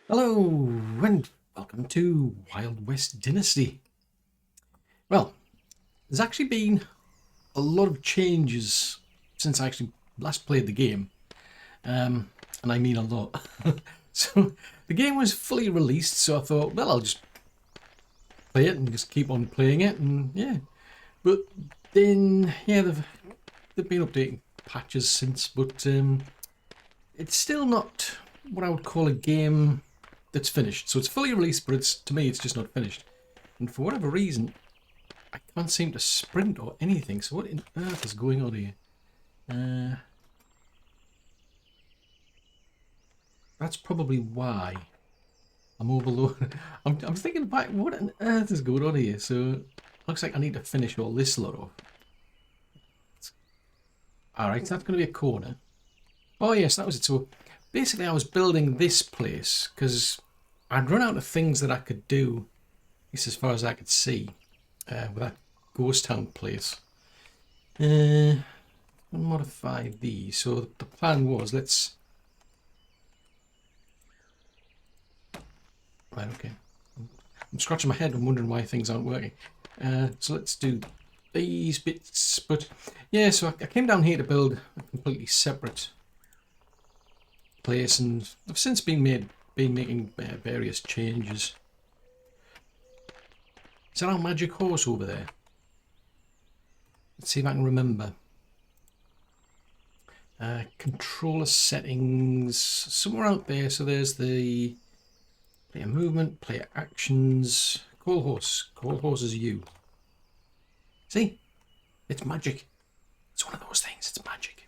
Hello and welcome to Wild West Dynasty. Well, there's actually been a lot of changes since I actually last played the game, and I mean a lot. So the game was fully released, so I thought, well, I'll just play it and just keep on playing it, and yeah. But then, yeah, they've been updating patches since, but it's still not what I would call a game that's finished. So it's fully released, but to me it's just not finished. And for whatever reason, I can't seem to sprint or anything. So what on earth is going on here? That's probably why I'm overloaded. I'm thinking about what on earth is going on here. So looks like I need to finish all this lot off. Alright, so that's going to be a corner. Oh yes, that was it. So basically I was building this place because I'd run out of things that I could do, at least as far as I could see, with that ghost town place. I'll modify these. So the plan was, right, okay. I'm scratching my head and wondering why things aren't working. So let's do these bits. But yeah, so I came down here to build a completely separate place, and I've since been making various changes. Is that our magic horse over there? Let's see if I can remember. Controller settings, somewhere out there. So there's the player movement, player actions, call horse. Call horse is you. See? It's magic. It's one of those things, it's magic.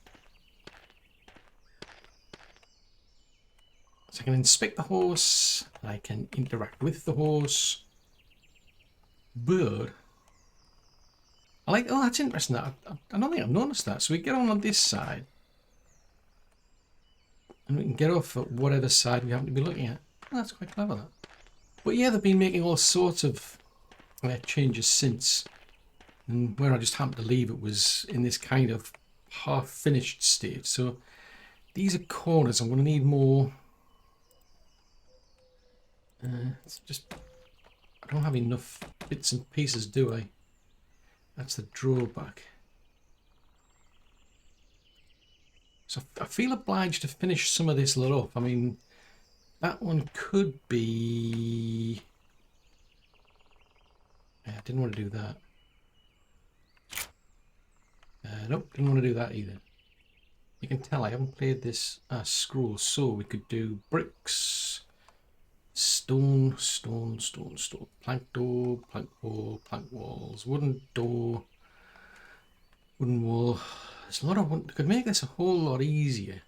So I can inspect the horse, I can interact with the horse. Bird. I like, oh, that's interesting. I don't think I've noticed that. So we get on this side, and we can get off at whatever side we happen to be looking at. Oh, that's quite clever, that. But yeah, they've been making all sorts of changes since. And where I just happened to leave it was in this kind of half-finished state. So these are corners. I'm going to need more. It's just, I don't have enough bits and pieces, do I? That's the drawback. So I feel obliged to finish some of this lot off. I mean, that one could be... I didn't want to do that. Nope, didn't want to do that either. You can tell I haven't played this scroll, so we could do bricks, stone, plank door, plank wall, plank walls, wooden door, wooden wall. There's a lot of wood. Could make this a whole lot easier.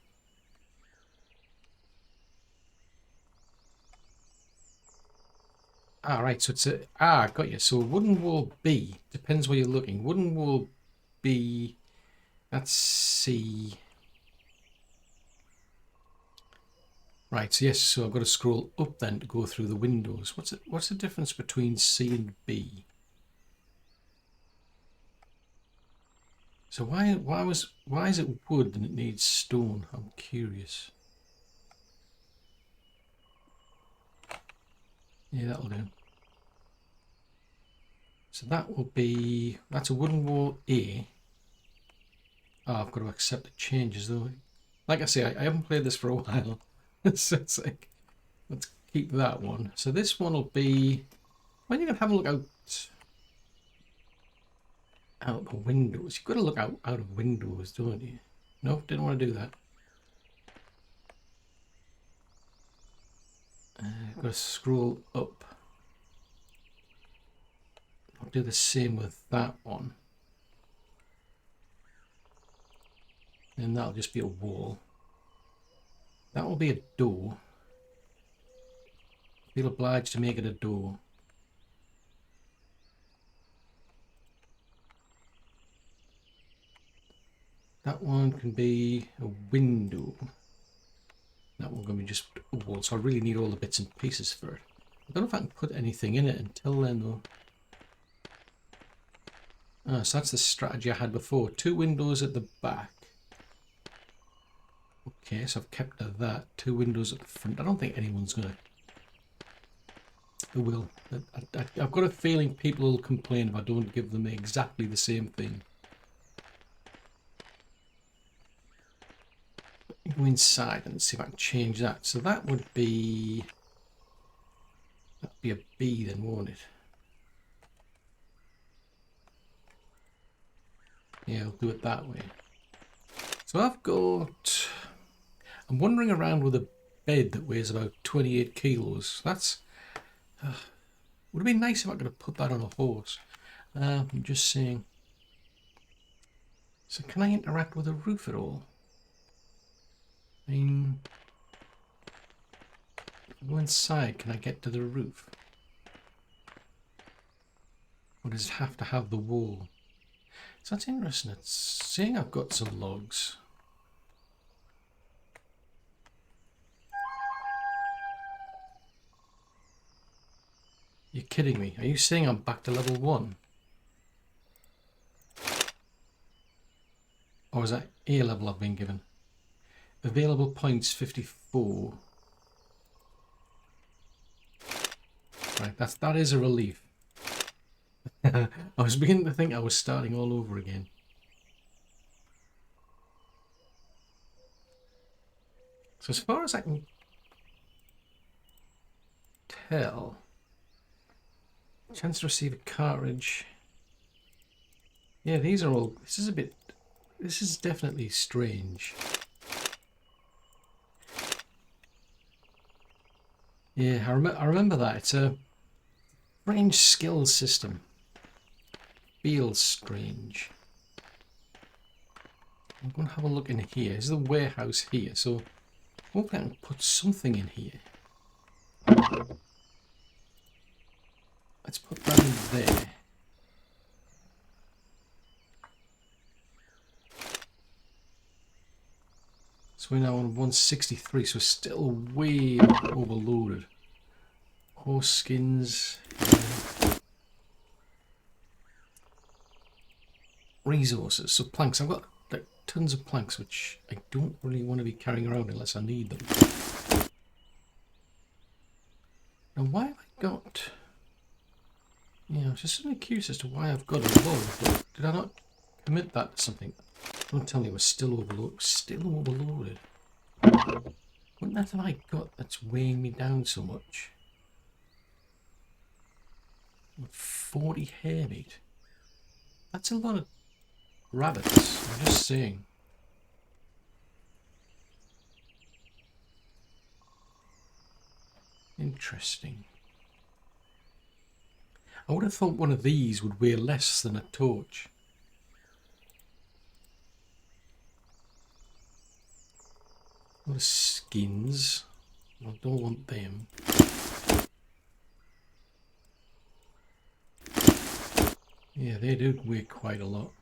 Right, so it's a got you. So wooden wall B depends where you're looking. Wooden wall B, that's C. Right, so yes, so I've got to scroll up then to go through the windows. What's the difference between C and B? So why is it wood and it needs stone? I'm curious. Yeah, that'll do. So that will be, that's a wooden wall A. Oh, I've got to accept the changes though. Like I say, I haven't played this for a while. So it's like, let's keep that one. So this one will be, when you can have a look out the windows. You've got to look out of windows, don't you? Nope, didn't want to do that. Got to scroll up. I'll do the same with that one. And that'll just be a wall. That will be a door. Feel obliged to make it a door. That one can be a window. That one can be just a wall. So I really need all the bits and pieces for it. I don't know if I can put anything in it until then though. So that's the strategy I had before. 2 windows at the back. Okay, so I've kept that. 2 windows at the front. I don't think anyone's going to They will. I've got a feeling people will complain if I don't give them exactly the same thing. Go inside and see if I can change that. So that would be... that'd be a B then, won't it? Yeah, I'll do it that way. So I've got... I'm wandering around with a bed that weighs about 28 kilos. That's... would it be nice if I could have put that on a horse? I'm just saying. So can I interact with the roof at all? I mean... if I go inside, can I get to the roof? Or does it have to have the wall? So that's interesting. It's saying I've got some logs. You're kidding me. Are you saying I'm back to level 1? Or is that A level I've been given? Available points 54. Right, that is a relief. I was beginning to think I was starting all over again. So as far as I can tell, chance to receive a cartridge. Yeah, these are all... this is a bit... this is definitely strange. Yeah, I remember that. It's a strange skill system. Feels strange. I'm going to have a look in here. This is the warehouse here, so hopefully I can put something in here. Let's put that in there. So we're now on 163, so we're still way overloaded. Horse skins. Resources, so planks. I've got like tons of planks, which I don't really want to be carrying around unless I need them. Now, why have I got... yeah, I was just suddenly curious as to why I've got a log, but did I not commit that to something? Don't tell me we're still overloaded. Still overloaded. What that have I got that's weighing me down so much? 40 hair meat. That's a lot of rabbits, I'm just saying. Interesting. I would have thought one of these would weigh less than a torch. A lot of skins. I don't want them. Yeah, they do weigh quite a lot.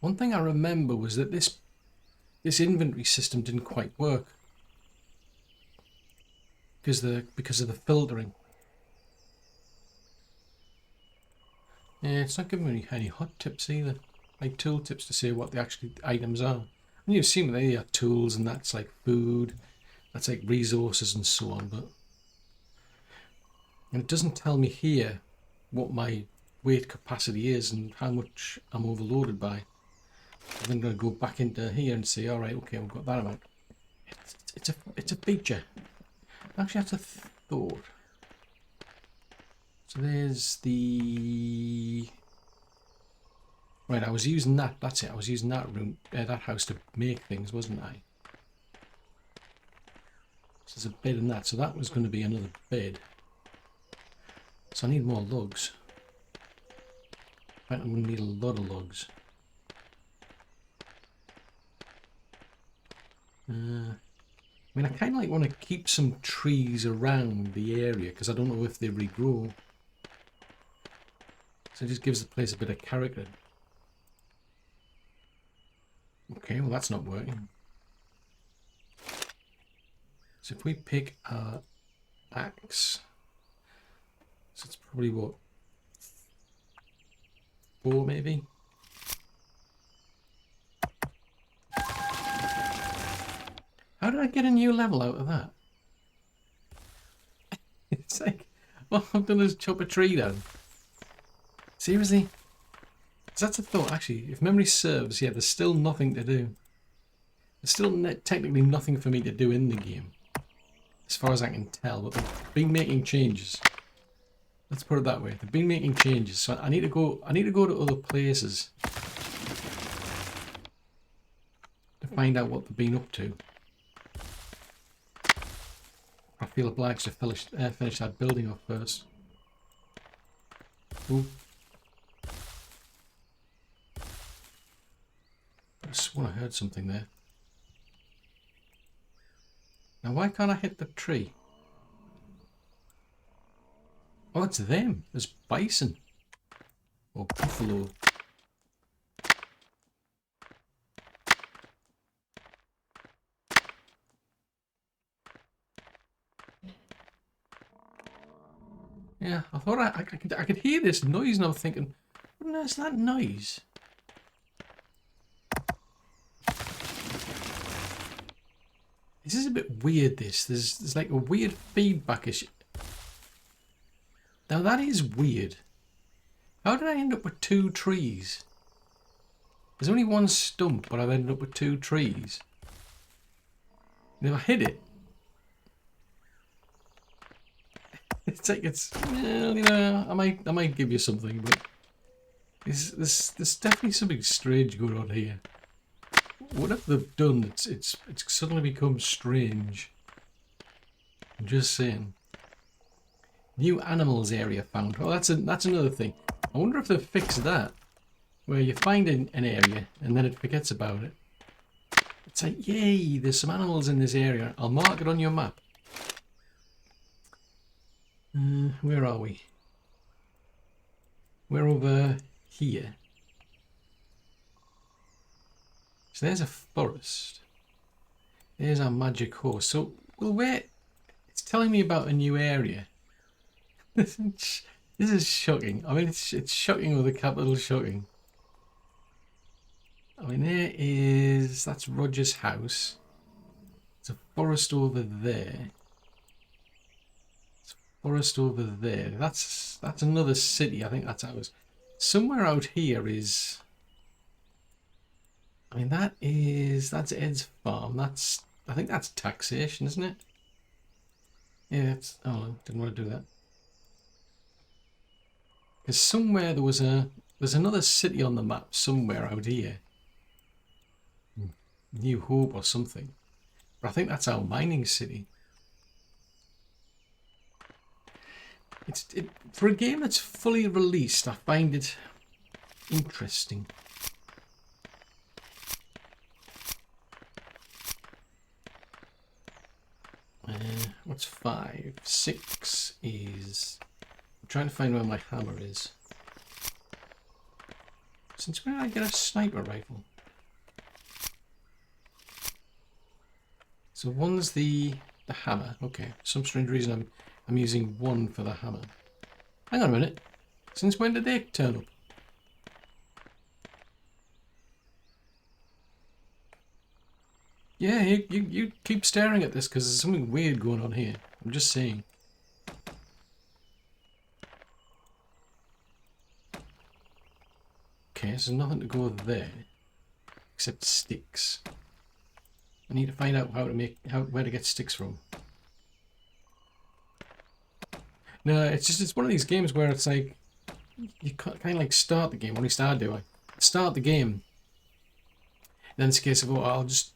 One thing I remember was that this inventory system didn't quite work because of the filtering. Yeah, it's not giving me any hot tips either, like tool tips to say what the actual items are. And you assume they are tools, and that's like food, that's like resources and so on, but and it doesn't tell me here what my weight capacity is and how much I'm overloaded by. I'm going to go back into here and say, all right, okay, we've got that amount. It's a feature. Actually, that's a thought. So there's the... right, I was using that, that's it, I was using that room, that house to make things, wasn't I? So there's a bed in that, so that was going to be another bed. So I need more logs. I'm going to need a lot of logs. I mean, I kind of like want to keep some trees around the area because I don't know if they regrow. So it just gives the place a bit of character. Okay, well that's not working. So if we pick our axe, so it's probably what, 4 maybe? How did I get a new level out of that? It's like, all I've done is chop a tree down. Seriously? Because that's a thought, actually. If memory serves, yeah, there's still nothing to do. There's still technically nothing for me to do in the game. As far as I can tell, but they've been making changes. Let's put it that way. They've been making changes, so I need to go to other places to find out what they've been up to. I feel obliged to finish that building off first. Ooh. I swear I heard something there. Now why can't I hit the tree? Oh, it's them. There's bison. Or buffalo. Yeah, I thought I could hear this noise, and I was thinking, what on earth is that noise? This is a bit weird, this. There's like a weird feedback issue. Now that is weird. How did I end up with 2 trees? There's only one stump, but I've ended up with 2 trees. And if I hit it, it's like well, you know, I might give you something, but there's definitely something strange going on here. Whatever they've done, it's suddenly become strange. I'm just saying. New animals area found. Oh, that's another thing. I wonder if they've fixed that, where you find an area and then it forgets about it. It's like, yay, there's some animals in this area. I'll mark it on your map. Where are we? We're over here. So there's a forest. There's our magic horse. So, well, where? It's telling me about a new area. This is shocking. I mean, it's shocking with a capital shocking. I mean, that's Roger's house. There's a forest over there. There's a forest over there. That's another city. I think that's ours. Somewhere out here is. I mean, that's Ed's farm. I think that's taxation, isn't it? Yeah, oh, didn't want to do that. Because somewhere there's another city on the map somewhere out here. New Hope or something. But I think that's our mining city. For a game that's fully released, I find it interesting. What's 5? 6 is... I'm trying to find where my hammer is. Since when did I get a sniper rifle? So 1's the hammer. Okay, for some strange reason I'm using 1 for the hammer. Hang on a minute. Since when did they turn up? Yeah, you keep staring at this because there's something weird going on here. I'm just saying. Okay, so there's nothing to go there except sticks. I need to find out where to get sticks from. No, it's one of these games where it's like you kind of like start the game. What I start the game. Then it's a case of, oh, I'll just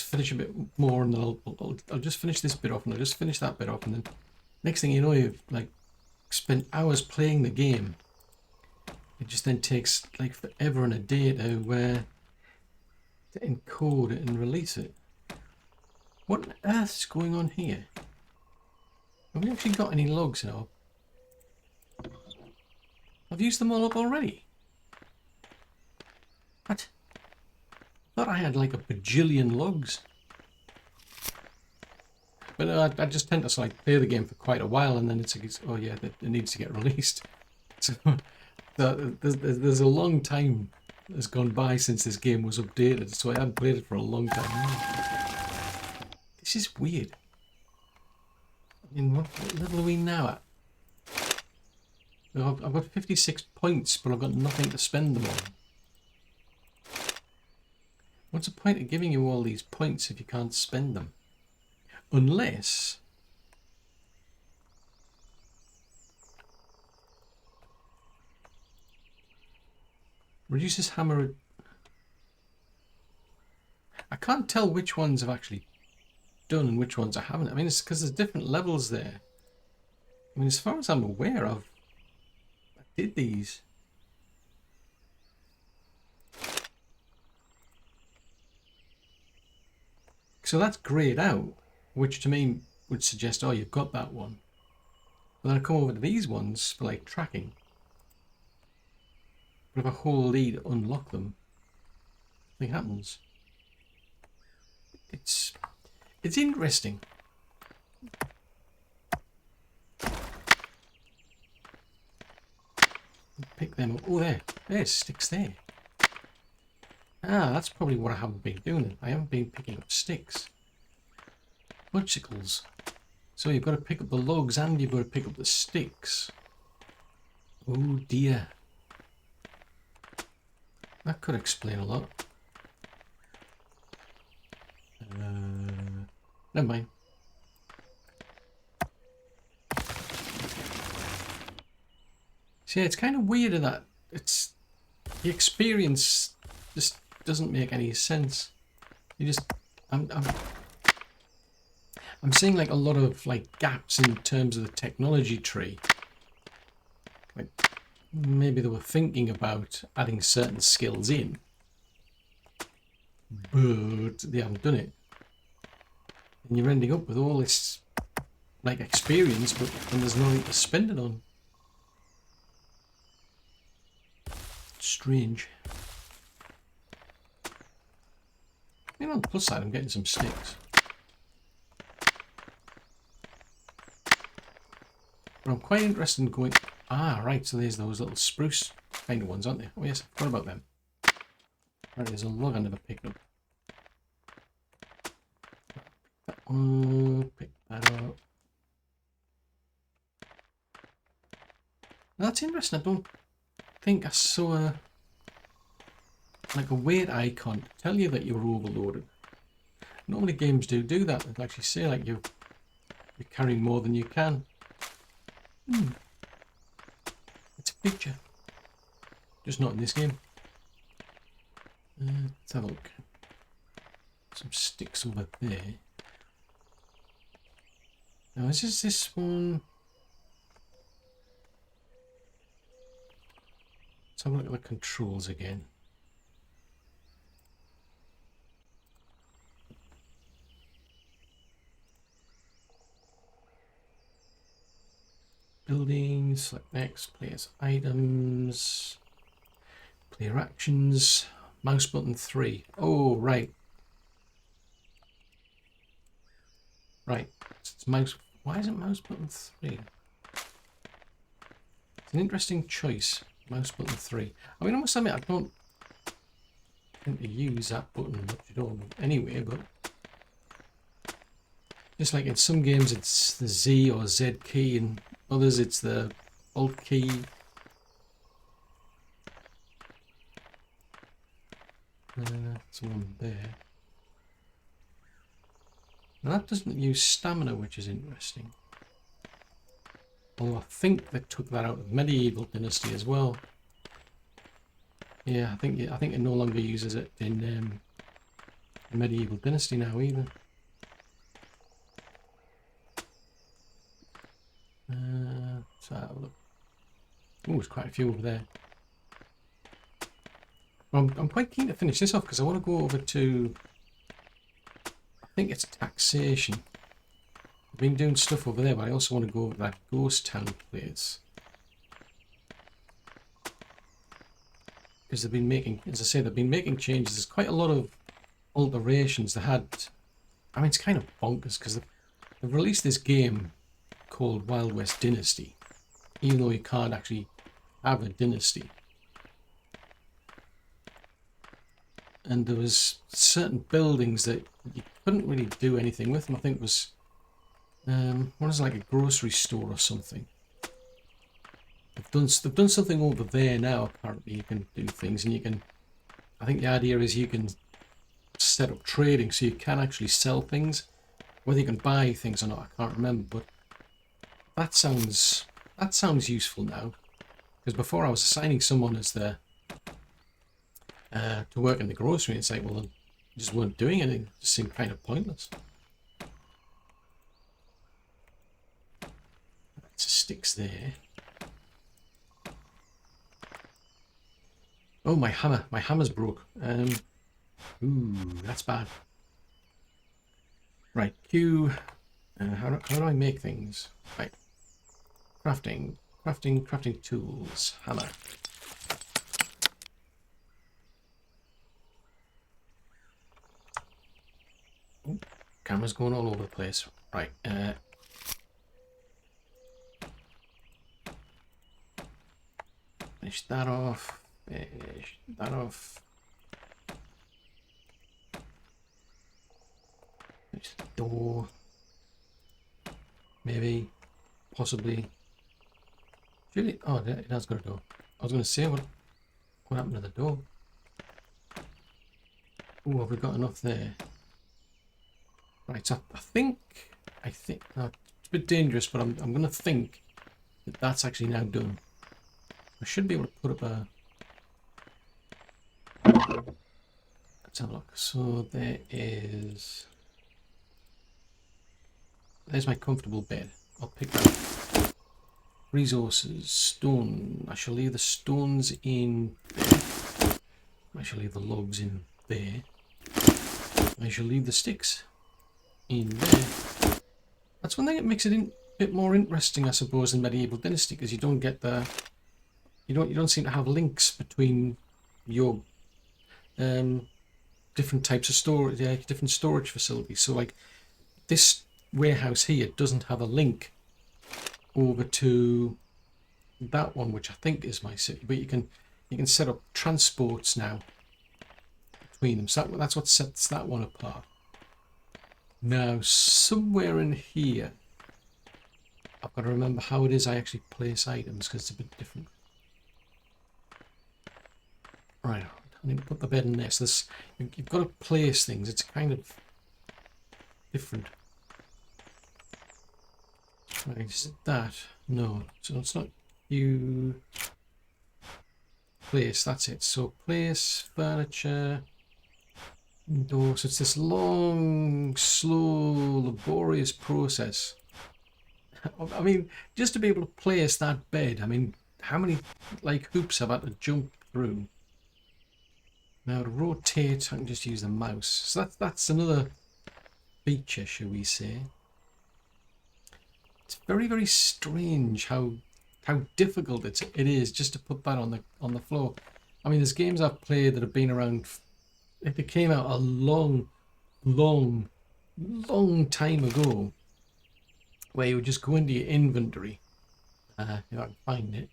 finish a bit more, and then I'll just finish this bit off, and I'll just finish that bit off, and then next thing you know, you've like spent hours playing the game. It just then takes like forever and a day to encode it and release it. What on earth is going on here? Have we actually got any logs now? I've used them all up already. What? I thought I had like a bajillion logs. But I just tend to like play the game for quite a while, and then it's like, oh yeah, it needs to get released. So there's a long time that's gone by since this game was updated, so I haven't played it for a long time. This is weird. I mean, what level are we now at? I've got 56 points, but I've got nothing to spend them on. What's the point of giving you all these points if you can't spend them? Unless... reduces hammer... I can't tell which ones I've actually done and which ones I haven't. I mean, it's because there's different levels there. I mean, as far as I'm aware of, I did these. So that's grayed out, which to me would suggest, oh, you've got that one. But then I come over to these ones for like tracking. But if I hold E to unlock them, nothing happens. It's interesting. Pick them up. Oh, there's sticks there. Ah, that's probably what I haven't been doing. I haven't been picking up sticks. Fudgesicles. So you've got to pick up the logs and you've got to pick up the sticks. Oh dear. That could explain a lot. Never mind. See, it's kind of weird that it's the experience just doesn't make any sense. You just I'm seeing like a lot of like gaps in terms of the technology tree. Like maybe they were thinking about adding certain skills in, but they haven't done it. And you're ending up with all this like experience, but when there's nothing to spend it on. Strange. You know, on the plus side, I'm getting some sticks. But I'm quite interested in going... Ah, right, so there's those little spruce kind of ones, aren't they? Oh yes, I forgot about them. Right, there's a log I never picked up. Pick that up. That's interesting. I don't think I saw like a weight icon to tell you that you're overloaded. Normally games do that. They actually say like you're carrying more than you can. It's a picture. Just not in this game. Let's have a look. Some sticks over there. Now is this one? Let's have a look at the controls again. Buildings, select next, players items, player actions, mouse button 3. Oh, right. Right, it's mouse. Why is it mouse button 3? It's an interesting choice, mouse button 3. I mean, I must admit, I don't tend to use that button much at all anyway, but just like in some games it's the Z or Z key, and others it's the Alt key. That's one there. Now that doesn't use stamina, which is interesting. Although I think they took that out of Medieval Dynasty as well. Yeah, I think it no longer uses it in Medieval Dynasty now either. So have a look. Oh, there's quite a few over there. Well, I'm quite keen to finish this off because I want to go over to, I think it's taxation. I've been doing stuff over there, but I also want to go over to that ghost town place. Because they've been making, as I say, they've been making changes. There's quite a lot of alterations they had. I mean, it's kind of bonkers because they've released this game called Wild West Dynasty, even though you can't actually have a dynasty. and there was certain buildings that you couldn't really do anything with them. I think it was what is it, like a grocery store or something. They've done something over there now. Apparently, you can do things, and you can. I think the idea is you can set up trading, so you can actually sell things. Whether you can buy things or not, I can't remember. But that sounds useful now, because before I was assigning someone as the to work in the grocery, and it's like, well, they just weren't doing anything. It just seemed kind of pointless. It's sticks there. Oh, my hammer. My hammer's broke. Ooh, that's bad. Right, Q. How do I make things? Right. Crafting tools. Hammer. Ooh, camera's going all over the place. Right. Finish that off. Finish that off. Finish the door. Maybe. Possibly. Really? Oh, it has got a door. I was going to say, what happened to the door? Oh, have we got enough there? Right, so I think, no, it's a bit dangerous, but I'm going to think that that's actually now done. I should be able to put up a... Let's have a look. So there's my comfortable bed. I'll pick that up. Resources, stone. I shall leave the stones in there. I shall leave the logs in there. I shall leave the sticks in there. That's one thing that makes it a bit more interesting, I suppose, in Medieval Dynasty, because you don't get the... You don't seem to have links between your different types of storage, different storage facilities. So like this warehouse here doesn't have a link over to that one, which I think is my city. But you can set up transports now between them. So that's what sets that one apart. Now somewhere in here, I've got to remember how it is I actually place items, because it's a bit different. Right, I need to put the bed in there. So this, you've got to place things. It's kind of different. Right, is it that? No, so it's not you. Place, that's it. So place, furniture, indoors. So it's this long, slow, laborious process. I mean, just to be able to place that bed, I mean, how many like hoops have I had to jump through? Now to rotate, I can just use the mouse. So that's another feature, shall we say. It's very, very strange how difficult it is just to put that on the floor. I mean, there's games I've played that have been around. They came out a long time ago, where you would just go into your inventory. If I can find it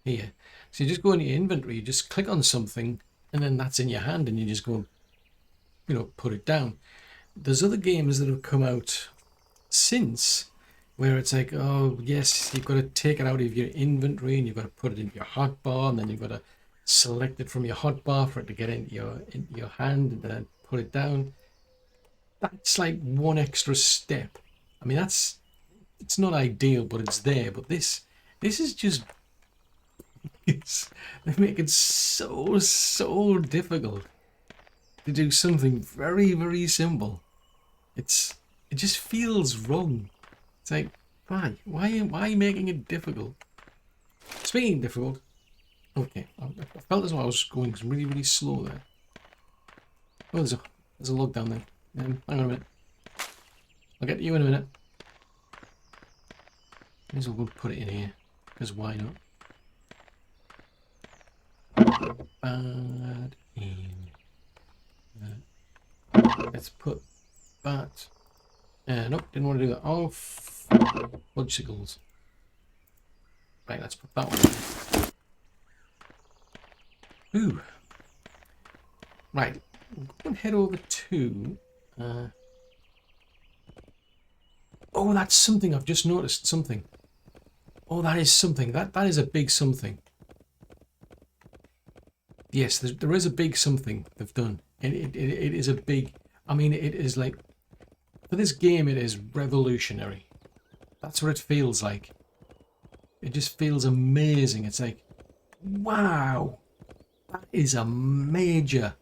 here. So you just go into your inventory, you just click on something, and then that's in your hand, and you just go, put it down. There's other games that have come out since where it's like, oh yes, you've got to take it out of your inventory and you've got to put it in your hotbar, and then you've got to select it from your hotbar for it to get into your hand, and then put it down. That's like one extra step. I mean, it's not ideal, but it's there. But this is just... they make it so difficult to do something very, very simple. It just feels wrong. It's like, why are you making it difficult? Speaking of difficult, okay, I felt as though I was going really, really slow there. Oh, there's a log down there. Hang on a minute. I'll get to you in a minute. May as well go put it in here, because why not? Bad in. Let's put that. Nope, didn't want to do that. Off. Fudgesicles. Right, let's put that one in. Ooh. Right, we'll go and head over to... oh, that's something. I've just noticed something. Oh, that is something. That is a big something. Yes, there is a big something they've done. It is a big... I mean, it is like... For this game, it is revolutionary. That's what it feels like. It just feels amazing. It's like, wow. That is a major,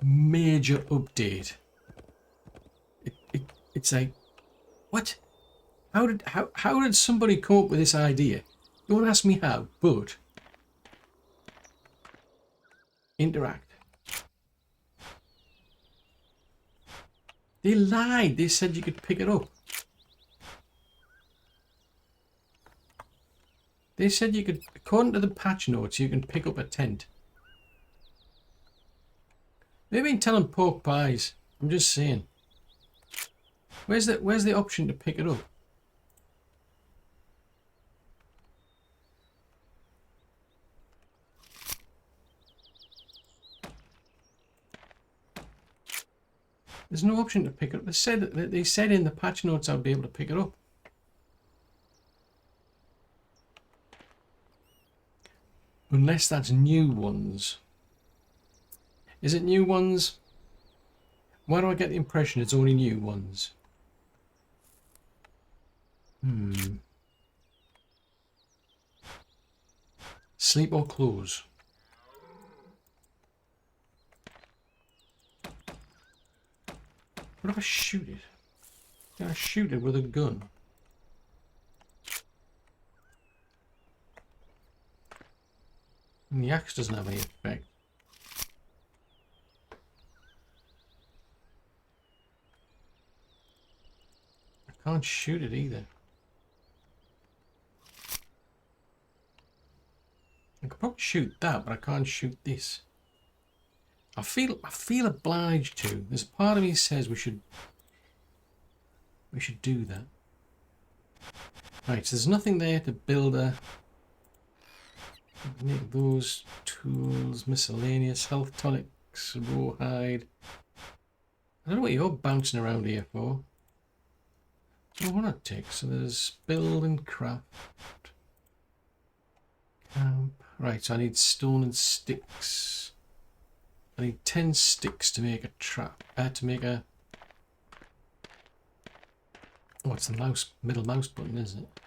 major update. It's like, what? How did somebody come up with this idea? Don't ask me how, but interact. They lied. They said you could pick it up. They said you could, according to the patch notes, you can pick up a tent. They've been telling pork pies. I'm just saying. Where's the option to pick it up? There's no option to pick it up. They said in the patch notes I'd be able to pick it up. Unless that's new ones. Is it new ones? Why do I get the impression it's only new ones? Sleep or close? What if I shoot it? Can I shoot it with a gun? And the axe doesn't have any effect. I can't shoot it either. I could probably shoot that, but I can't shoot this. I feel obliged to. There's a part of me says we should do that. Right, so there's nothing there to build a... Make those tools, miscellaneous, health tonics, rawhide. I don't know what you're bouncing around here for. Oh, what not take? So there's build and craft. Camp. Right, so I need stone and sticks. I need 10 sticks to make a trap. To make a... Oh, it's the middle mouse button, isn't it?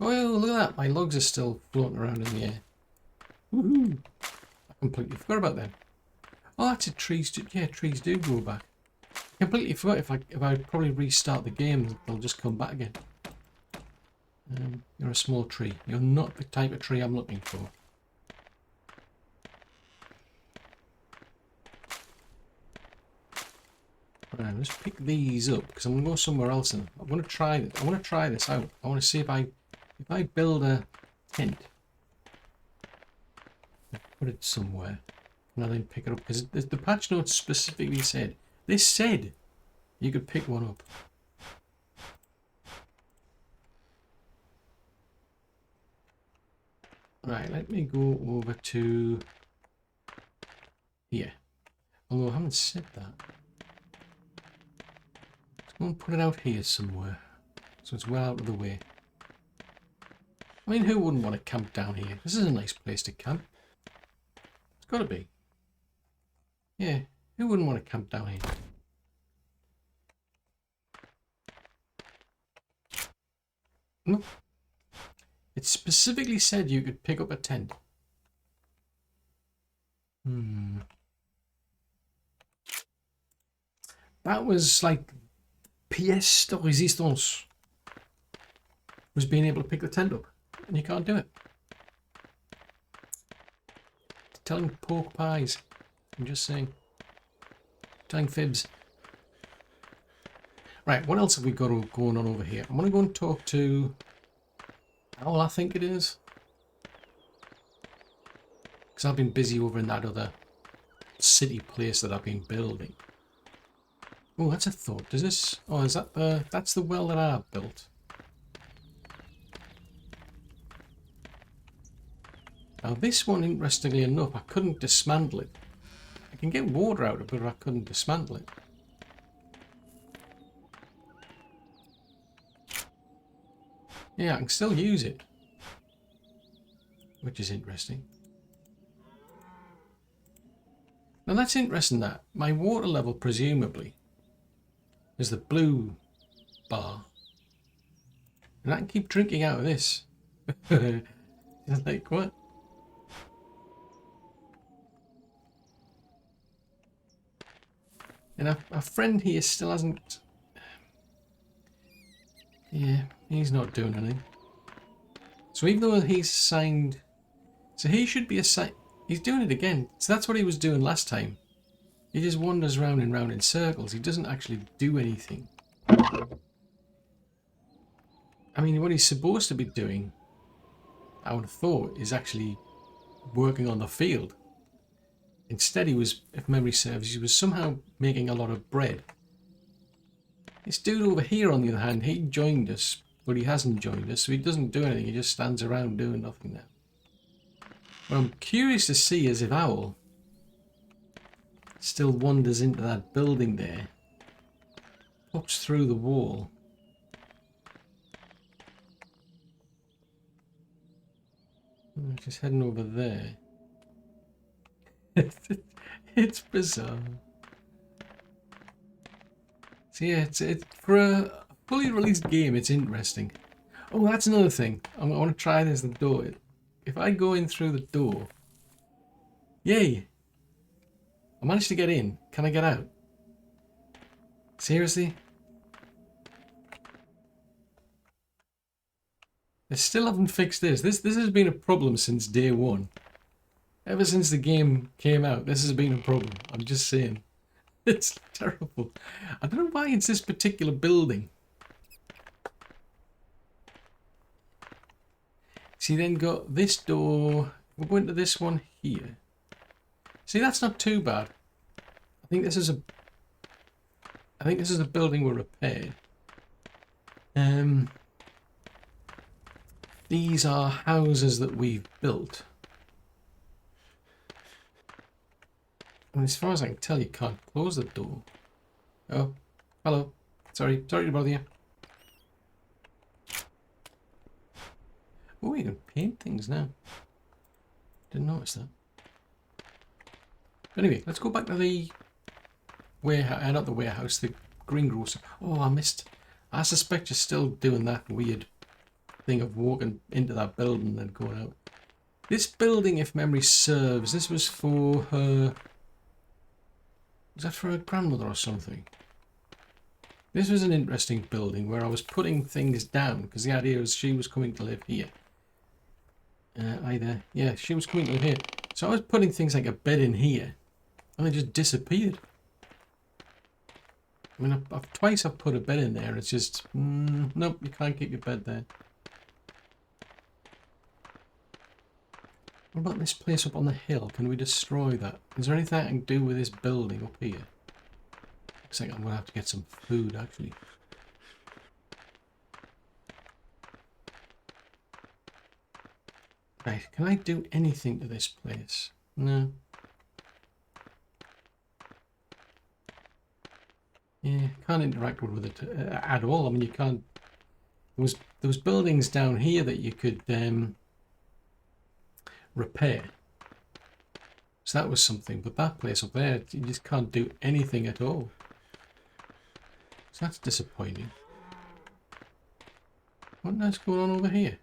Oh, look at that. My logs are still floating around in the air. Woohoo! I completely forgot about them. Oh, that's it. Trees do go back. I completely forgot. If I probably restart the game, they'll just come back again. You're a small tree. You're not the type of tree I'm looking for. Right, let's pick these up because I'm gonna go somewhere else and I want to try this. I want to try this out. I want to see if I build a tent, put it somewhere, and then pick it up because the patch notes specifically said you could pick one up. Right, let me go over to here. Although I haven't said that. Let's go and put it out here somewhere, so it's well out of the way. I mean, who wouldn't want to camp down here? This is a nice place to camp. It's got to be. Yeah, who wouldn't want to camp down here? Nope. It specifically said you could pick up a tent. That was like pièce de résistance. Was being able to pick the tent up. And you can't do it. Telling pork pies. I'm just saying. Telling fibs. Right, what else have we got going on over here? I'm going to go and talk to Owl, I think it is. Because I've been busy over in that other city place that I've been building. Oh, that's a thought. Does this... Oh, is that the... That's the well that I've built. Now this one, interestingly enough, I couldn't dismantle it. can get water out of it, but I couldn't dismantle it. Yeah, I can still use it, which is interesting. Now that's interesting that my water level presumably is the blue bar. And I can keep drinking out of this. Like, what? And our friend here still hasn't... Yeah, he's not doing anything. So even though he's assigned... So he should be assigned... He's doing it again. So that's what he was doing last time. He just wanders round and round in circles. He doesn't actually do anything. I mean, what he's supposed to be doing, I would have thought, is actually working on the field. Instead, he was, if memory serves, he was somehow making a lot of bread. This dude over here, on the other hand, he joined us, but he hasn't joined us, so he doesn't do anything. He just stands around doing nothing now. What I'm curious to see is if Owl still wanders into that building there, pops through the wall. Just heading over there. It's bizarre. So yeah, it's for a fully released game. It's interesting. Oh, that's another thing. I want to try this. The door. If I go in through the door, yay! I managed to get in. Can I get out? Seriously? They still haven't fixed this. This has been a problem since day one. Ever since the game came out, this has been a problem. I'm just saying. It's terrible. I don't know why it's this particular building. See, then got this door. We'll go into this one here. See, that's not too bad. I think this is a building we repaired. These are houses that we've built. And as far as I can tell, you can't close the door. Oh, hello. Sorry to bother you. Oh, you can paint things now. Didn't notice that. Anyway, let's go back to the warehouse, not the warehouse, the greengrocer. Oh, I missed. I suspect you're still doing that weird thing of walking into that building and then going out. This building, if memory serves, this was for her... Was that for her grandmother or something? This was an interesting building where I was putting things down because the idea was she was coming to live here. Either, yeah, she was coming to live here. So I was putting things like a bed in here and they just disappeared. I mean, twice I've put a bed in there and it's just, nope, you can't keep your bed there. What about this place up on the hill? Can we destroy that? Is there anything I can do with this building up here? Looks like I'm going to have to get some food, actually. Right, can I do anything to this place? No. Yeah, can't interact with it at all. I mean, you can't... There was buildings down here that you could... repair. So that was something, but that place up there, you just can't do anything at all. So that's disappointing. What else going on over here?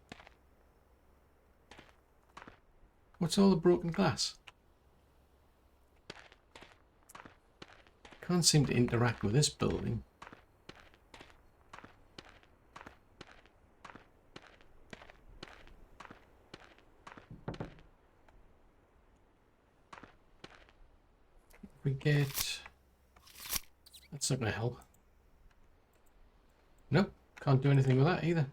What's all the broken glass? Can't seem to interact with this building. We get... That's not going to help. Nope, can't do anything with that either.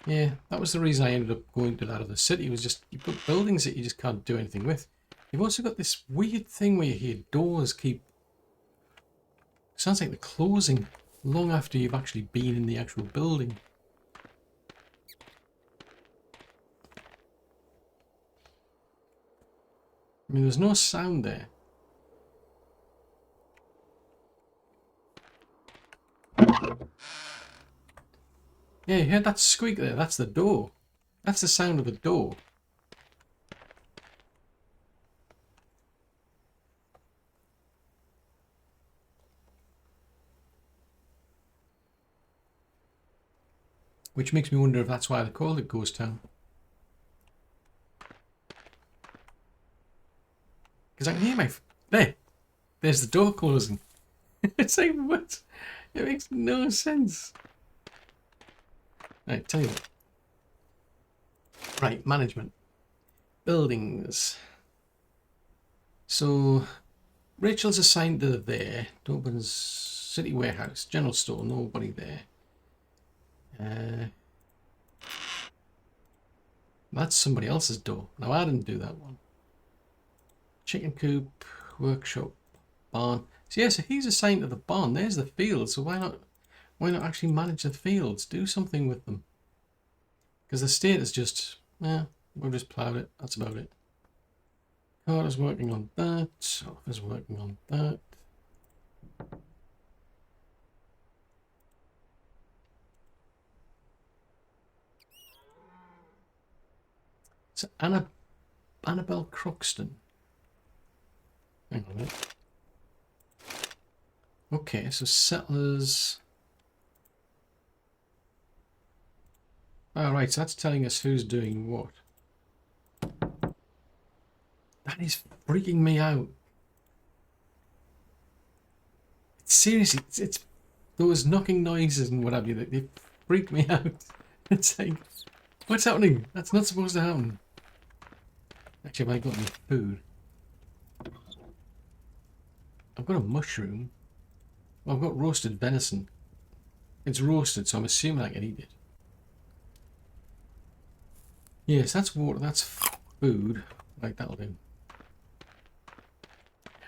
Yeah, that was the reason I ended up going to that other city, was just, you've got buildings that you just can't do anything with. You've also got this weird thing where you hear doors keep... Sounds like they're closing. long after you've actually been in the actual building. I mean, there's no sound there. Yeah, you heard that squeak there? That's the door. That's the sound of the door. Which makes me wonder if that's why they call it Ghost Town. Because I can hear my... There's the door closing. It's like, what? It makes no sense. Right, tell you what. Right, management. Buildings. So, Rachel's assigned to there. Dobin's City Warehouse. General Store, nobody there. That's somebody else's door. No, I didn't do that one. Chicken coop, workshop, barn. So yeah, so he's assigned to the barn. There's the field. So why not actually manage the fields? Do something with them. Because the state is just, we've just ploughed it. That's about it. Carter's working on that. Arthur's working on that. So Annabelle Croxton. Hang on a minute. Okay, so settlers. All right, so that's telling us who's doing what. That is freaking me out. Seriously, it's those knocking noises and what have you, they freak me out. It's like, what's happening? That's not supposed to happen. Actually, have I got any food? I've got a mushroom. Well, I've got roasted venison. It's roasted, so I'm assuming I can eat it. Yes, that's water, that's food. Right, that'll do.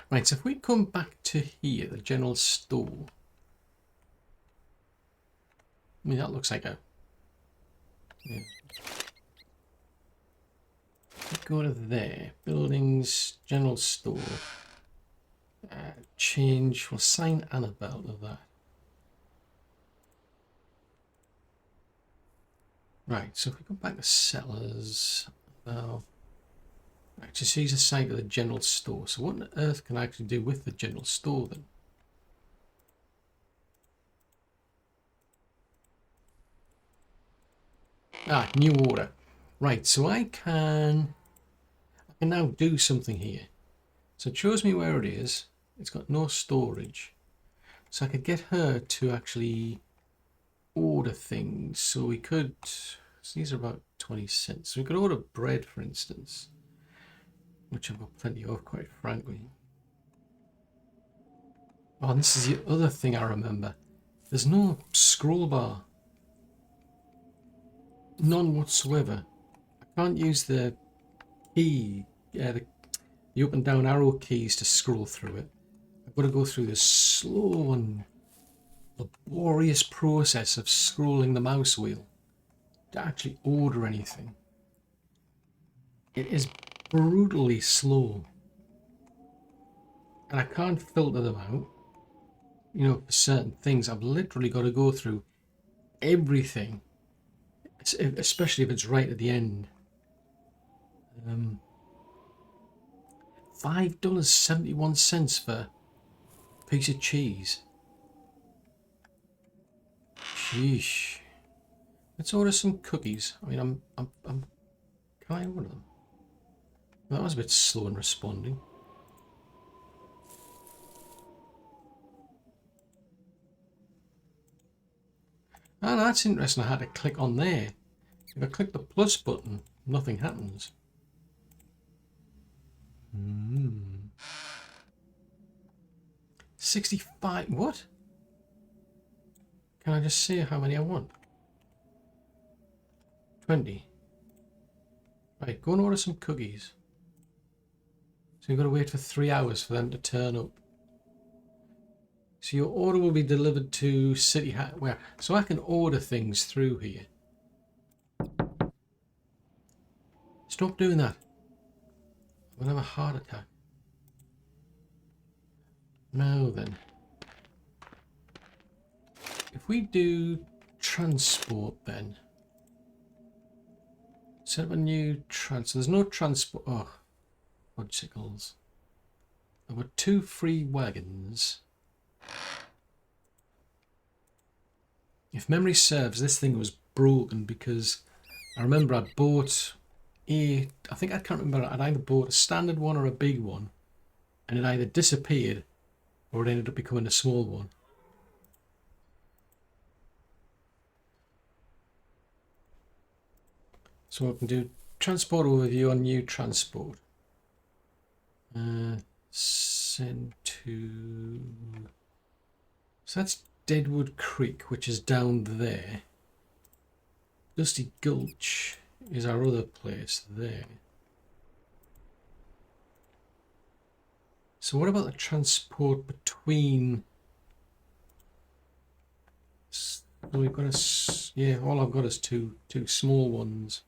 Right, so if we come back to here, the general store. I mean, that looks like a... Yeah. Go to there. Buildings, general store. Change. We'll assign Annabelle to that. Right, so if we go back to settlers. Now, actually, she's assigned to the general store. So what on earth can I actually do with the general store then? New order. Right, so I can now do something here. So it shows me where it is. It's got no storage. So I could get her to actually order things. So we could, so these are about 20 cents. So we could order bread, for instance, which I've got plenty of, quite frankly. Oh, and this is the other thing I remember. There's no scroll bar. None whatsoever. I can't use the key, the up and down arrow keys to scroll through it. I've got to go through this slow and laborious process of scrolling the mouse wheel to actually order anything. It is brutally slow. And I can't filter them out. You know, for certain things, I've literally got to go through everything, especially if it's right at the end. $5.71 for a piece of cheese. Sheesh. Let's order some cookies. I mean, can I order them? Well, that was a bit slow in responding. Oh, that's interesting. I had to click on there. If I click the plus button, nothing happens. 65. What? Can I just see how many I want? 20. Right, go and order some cookies. So you've got to wait for 3 hours for them to turn up. So your order will be delivered to City where? So I can order things through here. Stop doing that. I'm gonna have a heart attack. Now then. If we do transport then. Set up a new so there's no transport. Oh, bicycles. I've got 2 free wagons. If memory serves, this thing was broken because I remember I bought I think I can't remember, I'd either bought a standard one or a big one, and it either disappeared or it ended up becoming a small one. So I can do transport overview on new transport. Send to... So that's Deadwood Creek, which is down there. Dusty Gulch is our other place there. So what about the transport between... So we've got a... Yeah, all I've got is two small ones.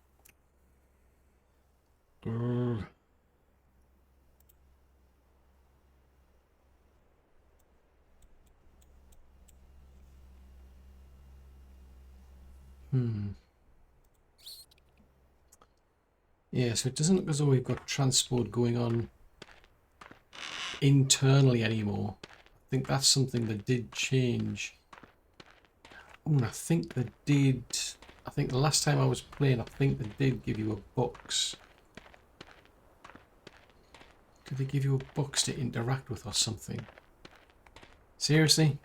Yeah, so it doesn't look as though we've got transport going on internally anymore. I think that's something that did change. Oh, and I think they did... I think the last time I was playing, I think they did give you a box. Did they give you a box to interact with or something? Seriously?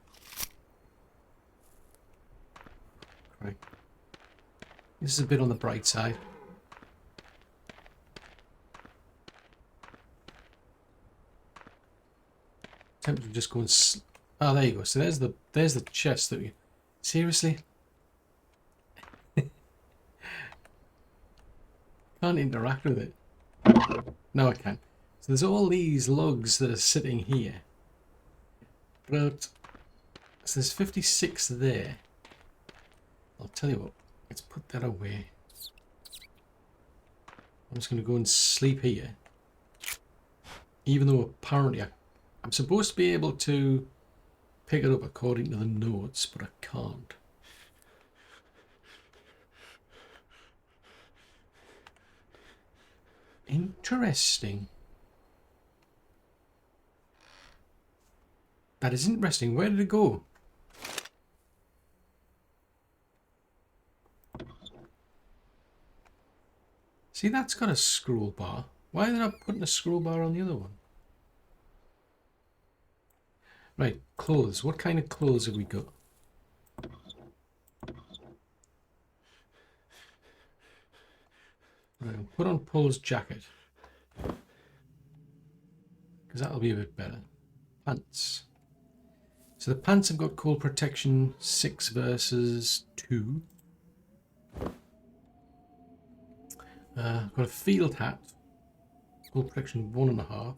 Right. This is a bit on the bright side. Tempted to just go and... Oh, there you go. So there's the chest that we... Seriously? Can't interact with it. No, I can. So there's all these logs that are sitting here. But... So there's 56 there. I'll tell you what. Let's put that away. I'm just going to go and sleep here. Even though apparently I'm supposed to be able to pick it up according to the notes, but I can't. Interesting. That is interesting. Where did it go? See, that's got a scroll bar. Why are they not putting a scroll bar on the other one? Right, clothes. What kind of clothes have we got? Right, put on Paul's jacket. Because that'll be a bit better. Pants. So the pants have got cold protection 6 versus 2. Got a field hat. Cold protection 1.5.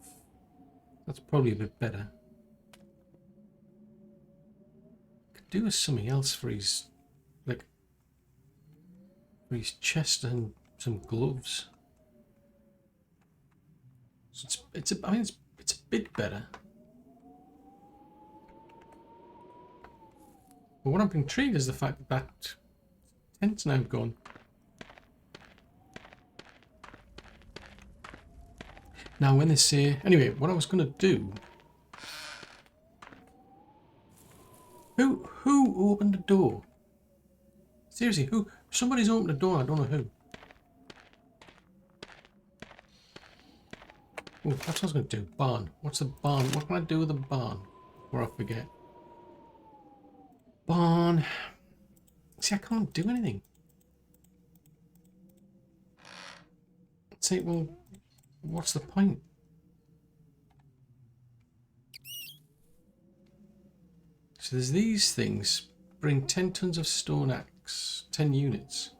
That's probably a bit better. Could do with something else for his, like, for his chest and some gloves. So it's a bit better. But what I'm intrigued is the fact that that tent's now gone. Now when they say... Anyway, what I was going to do... Who opened the door? Seriously, who? Somebody's opened the door, I don't know who. Oh, that's what I was going to do. Barn. What's the barn? What can I do with the barn? Before I forget. Barn. See, I can't do anything. See, well, what's the point? So there's these things. Bring 10 tons of stone axe. 10 units.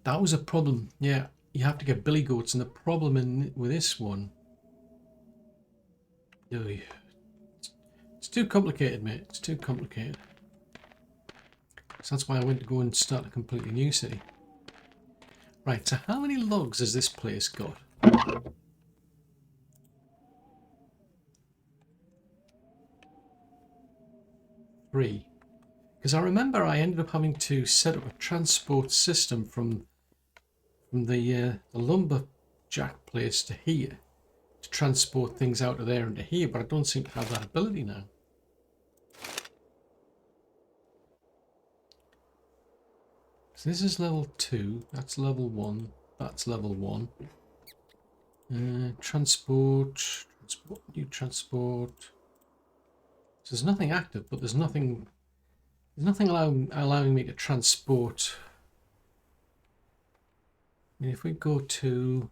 That was a problem. Yeah, you have to get billy goats, and the problem with this one It's too complicated, mate. It's too complicated. So that's why I went to go and start a completely new city. Right, so how many logs has this place got? 3. Because I remember I ended up having to set up a transport system from the lumberjack place to here to transport things out of there into here, but I don't seem to have that ability now. So this is level 2, that's level 1, that's level 1. Transport, new transport. So there's nothing active, but there's nothing allowing me to transport. I mean, if we go to,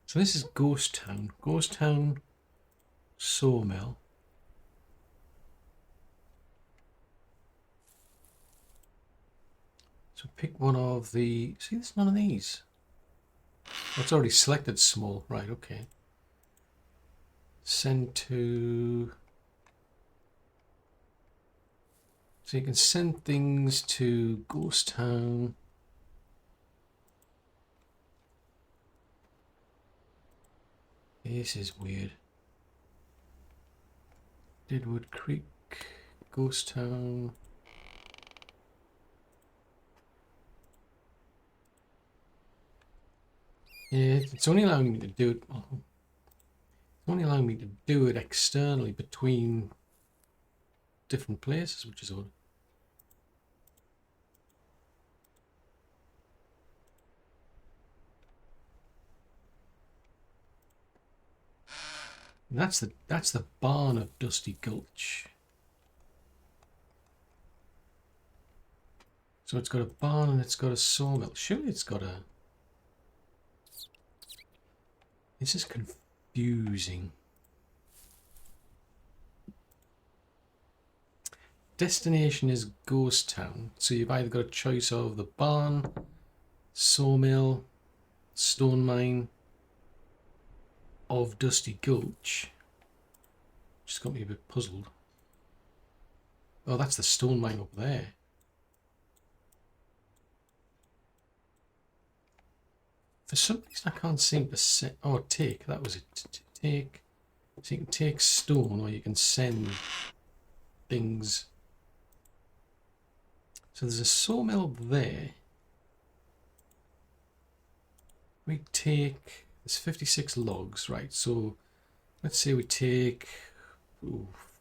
so this is Ghost Town Sawmill. So pick one of the, see there's none of these. Oh, it's already selected small, right, okay. Send to, so you can send things to Ghost Town. This is weird. Deadwood Creek, Ghost Town. Yeah, it's only allowing me to do it. It's only allowing me to do it externally between different places, which is odd. That's the barn of Dusty Gulch. So it's got a barn and it's got a sawmill. Surely it's got a. This is confusing. Destination is Ghost Town. So you've either got a choice of the barn, sawmill, stone mine, of Dusty Gulch. Just got me a bit puzzled. Oh, that's the stone mine up there. For some reason I can't seem to set. Oh, take. That was it. Take. So you can take stone or you can send things. So there's a sawmill there. We take. There's 56 logs, right? So let's say we take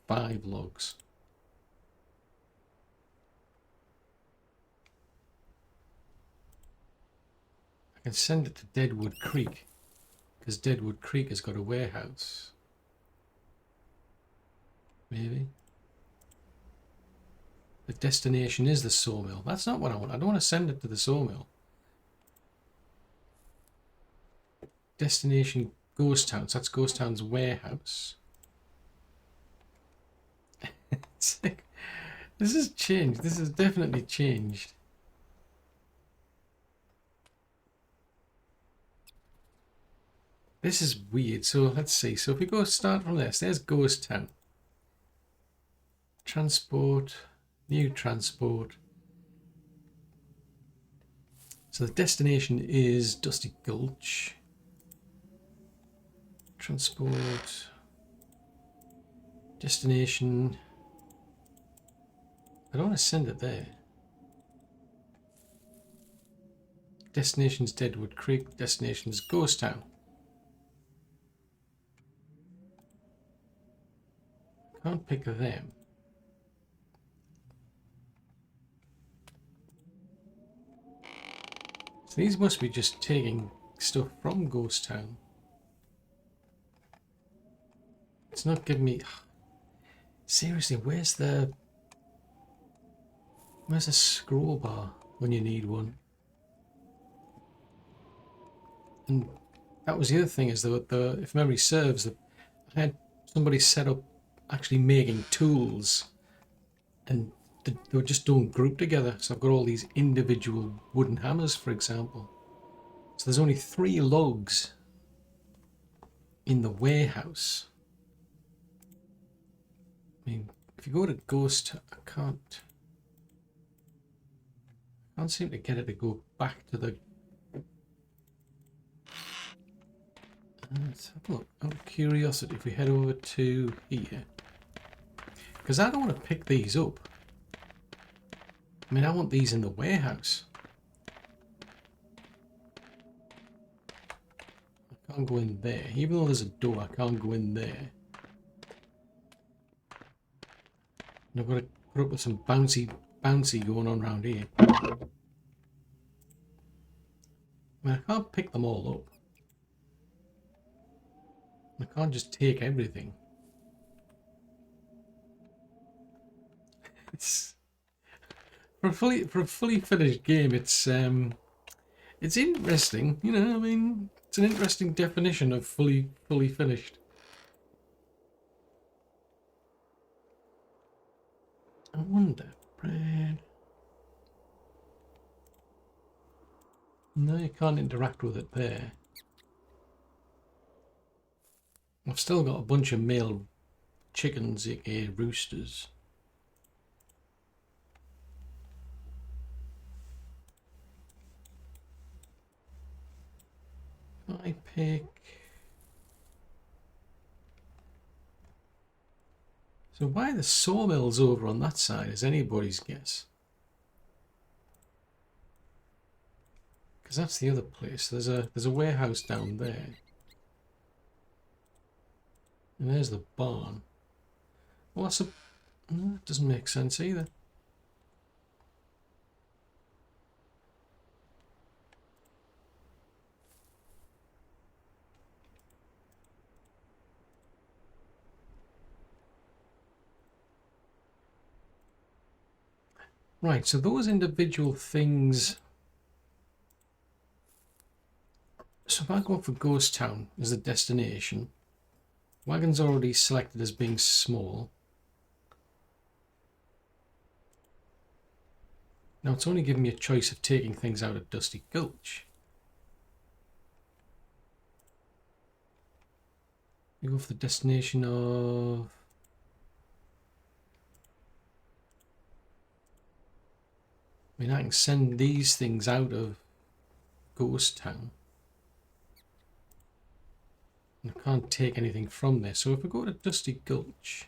5 logs. I can send it to Deadwood Creek because Deadwood Creek has got a warehouse. Maybe. The destination is the sawmill. That's not what I want. I don't want to send it to the sawmill. Destination Ghost Town. So that's Ghost Town's warehouse. It's like, this has changed. This has definitely changed. This is weird. So let's see. So if we go start from this, there's Ghost Town. Transport, new transport. So the destination is Dusty Gulch. Transport. Destination. I don't want to send it there. Destination's Deadwood Creek. Destination's Ghost Town. Can't pick them. So these must be just taking stuff from Ghost Town. It's not giving me. Seriously, where's the scroll bar when you need one? And that was the other thing, is that if memory serves, that I had somebody set up actually making tools, and they just don't group together. So I've got all these individual wooden hammers, for example. So there's only 3 logs in the warehouse. mean, if you go to Ghost, I can't seem to get it to go back to the... let's have a look. Out of curiosity, if we head over to here, because I don't want to pick these up. I mean, I want these in the warehouse. I can't go in there. Even though there's a door, I can't go in there. And I've got to put up with some bouncy going on around here. I mean, I can't pick them all up. I can't just take everything. It's for a fully finished game. It's interesting, you know. I mean, it's an interesting definition of fully finished. I wonder, bread. No, you can't interact with it there. I've still got a bunch of male chickens, aka roosters. I pick... So why the sawmill's over on that side is anybody's guess. Because that's the other place. There's a warehouse down there. And there's the barn. Well, that's a... No, it doesn't make sense either. Right, so those individual things... So if I go for Ghost Town as the destination, wagon's already selected as being small. Now it's only giving me a choice of taking things out of Dusty Gulch. You go for the destination of... I mean, I can send these things out of Ghost Town. And I can't take anything from there. So if we go to Dusty Gulch,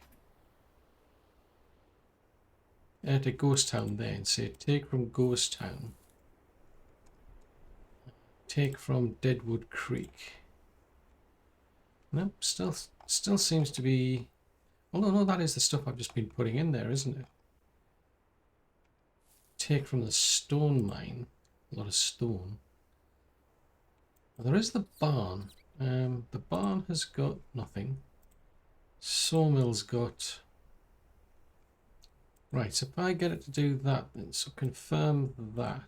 to Ghost Town there and say take from Ghost Town, take from Deadwood Creek. Nope, still seems to be... Although no, that is the stuff I've just been putting in there, isn't it? Take from the stone mine, a lot of stone. Well, there is the barn. The barn has got nothing. Sawmill's got... Right, so if I get it to do that, then so confirm that.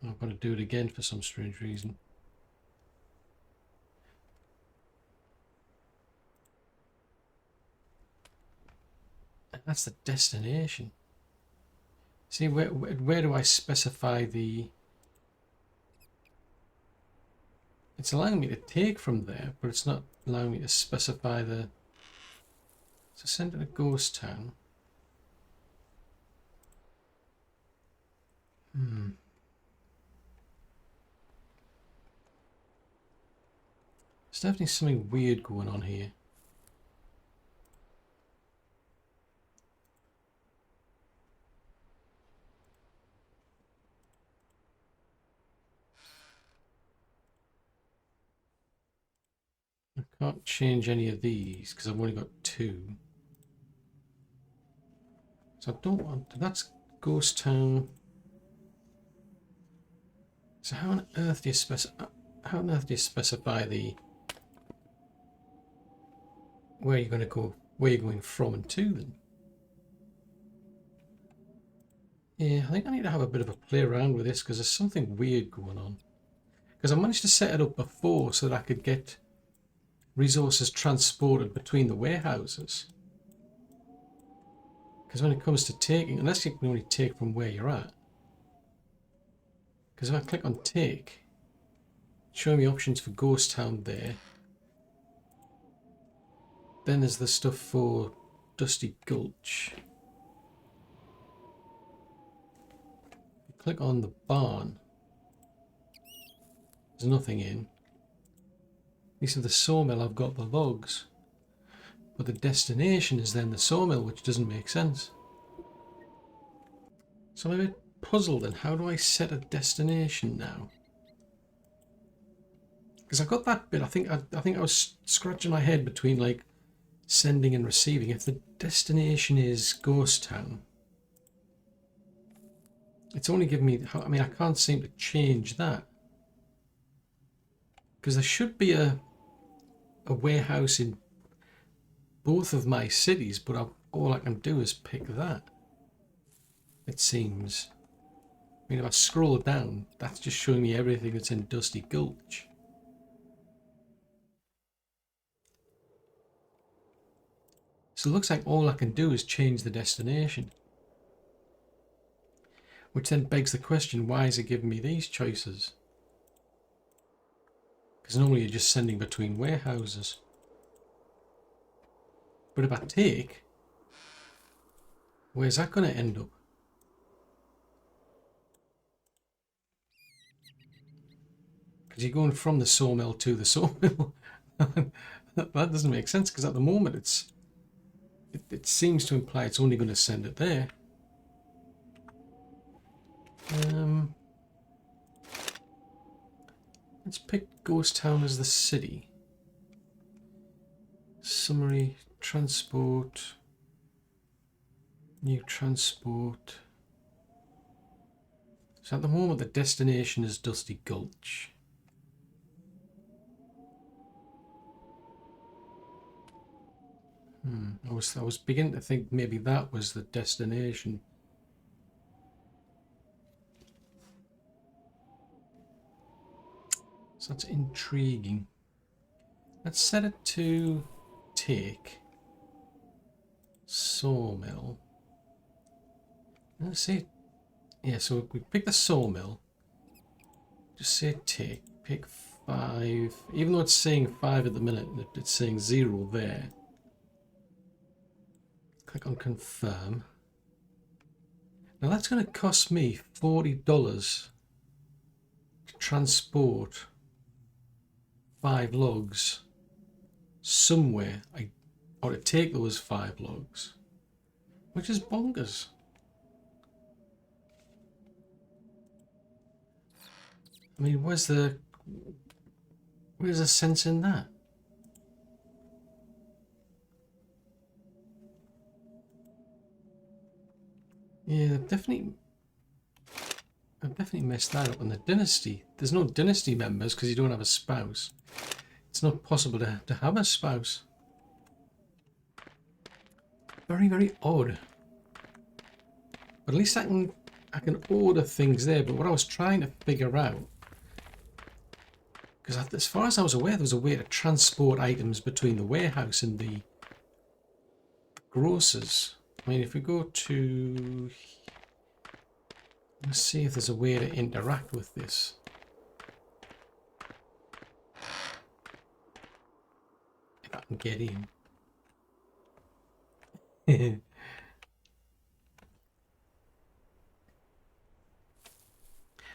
I'm going to do it again for some strange reason. And that's the destination. See, where do I specify the... It's allowing me to take from there, but it's not allowing me to specify the... So send it to Ghost Town. There's definitely something weird going on here. I can't change any of these because I've only got 2. So I don't want to. That's Ghost Town. So how on earth do you specify the where you're going to go, where you're going from and to then? Yeah, I think I need to have a bit of a play around with this because there's something weird going on. Because I managed to set it up before so that I could get resources transported between the warehouses. Because when it comes to taking, unless you can only take from where you're at. Because if I click on take, it's showing me options for Ghost Town there. Then there's the stuff for Dusty Gulch. Click on the barn. There's nothing in. These are the sawmill. I've got the logs. But the destination is then the sawmill, which doesn't make sense. So I'm a bit puzzled then. How do I set a destination now? Because I got that bit. I think I was scratching my head between like sending and receiving. If the destination is Ghost Town, it's only giving me. I mean, I can't seem to change that because there should be a warehouse in both of my cities, but all I can do is pick that. It seems. I mean, if I scroll down, that's just showing me everything that's in Dusty Gulch. So it looks like all I can do is change the destination. Which then begs the question, why is it giving me these choices? Because normally you're just sending between warehouses. But if I take, where's that going to end up? Because you're going from the sawmill to the sawmill. That doesn't make sense, because at the moment it seems to imply it's only going to send it there. Let's pick Ghost Town as the city. Summary, transport, new transport. So at the moment the destination is Dusty Gulch. I was beginning to think maybe that was the destination. So that's intriguing. Let's set it to take sawmill. Let's see. Yeah, so we pick the sawmill. Just say take. Pick 5. Even though it's saying 5 at the minute, it's saying 0 there. Click on confirm. Now that's going to cost me $40 to transport 5 logs somewhere, or to take those 5 logs, which is bonkers. I mean, where's the sense in that? Yeah, I've definitely messed that up. On the dynasty, there's no dynasty members because you don't have a spouse. It's not possible to have a spouse. Very, very odd. But at least I can order things there. But what I was trying to figure out, because as far as I was aware, there was a way to transport items between the warehouse and the grocers. I mean, if we go to, let's see if there's a way to interact with this. If I can get in.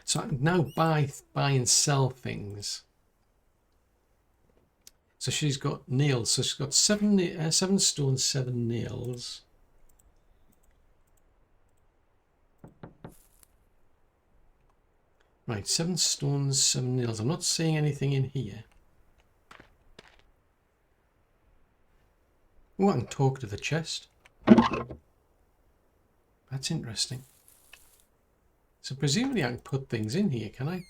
So I can now buy and sell things. So she's got nails. So she's got 7 stones, 7 nails. Right, 7 stones, 7 nails. I'm not seeing anything in here. Oh, I can talk to the chest. That's interesting. So presumably I can put things in here, can I?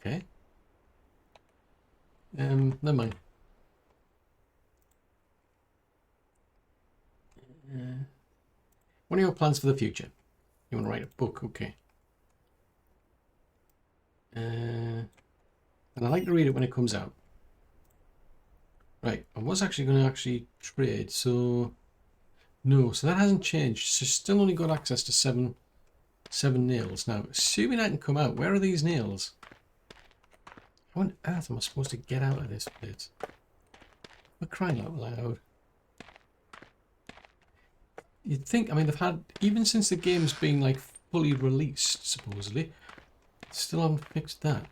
Okay. Never mind. What are your plans for the future? You want to write a book? Okay. And I like to read it when it comes out. Right, I was actually going to trade, so No, so that hasn't changed. So still only got access to seven nails. Now, assuming I can come out, where are these nails? How on earth am I supposed to get out of this place? We're crying out loud. You'd think, I mean, they've had, even since the game's been like fully released, supposedly, still haven't fixed that.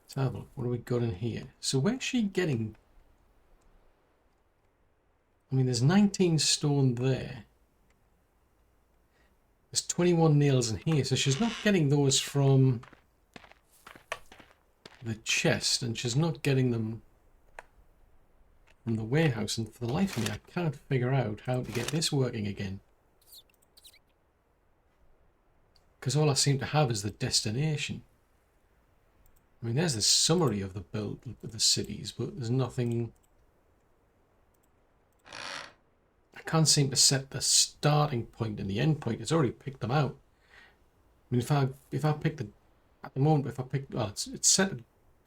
Let's have a look. What do we got in here? So where's she getting? I mean, there's 19 stone there. There's 21 nails in here, so she's not getting those from the chest, and she's not getting them from the warehouse, and for the life of me I can't figure out how to get this working again. Because all I seem to have is the destination. I mean, there's the summary of the build of the cities, but there's nothing. I can't seem to set the starting point and the end point. It's already picked them out. I mean, if I pick the, at the moment, if I pick, well, it's set at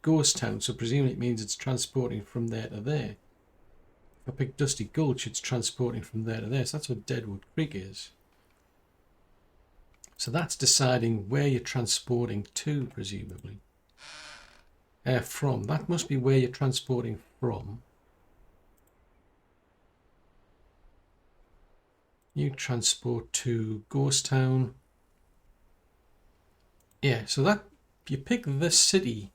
Ghost Town, so presumably it means it's transporting from there to there. If I pick Dusty Gulch, it's transporting from there to there. So that's what Deadwood Creek is. So that's deciding where you're transporting to, presumably. From. That must be where you're transporting from. You transport to Ghost Town. Yeah, so that you pick this city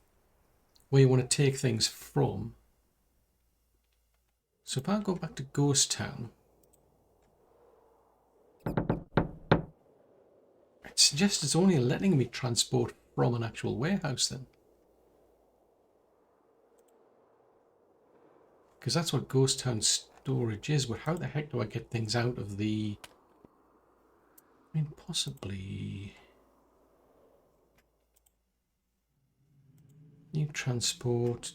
where you want to take things from. So if I go back to Ghost Town, it suggests it's only letting me transport from an actual warehouse then. Because that's what Ghost Town storage is, but how the heck do I get things out of the... I mean, possibly... New transport...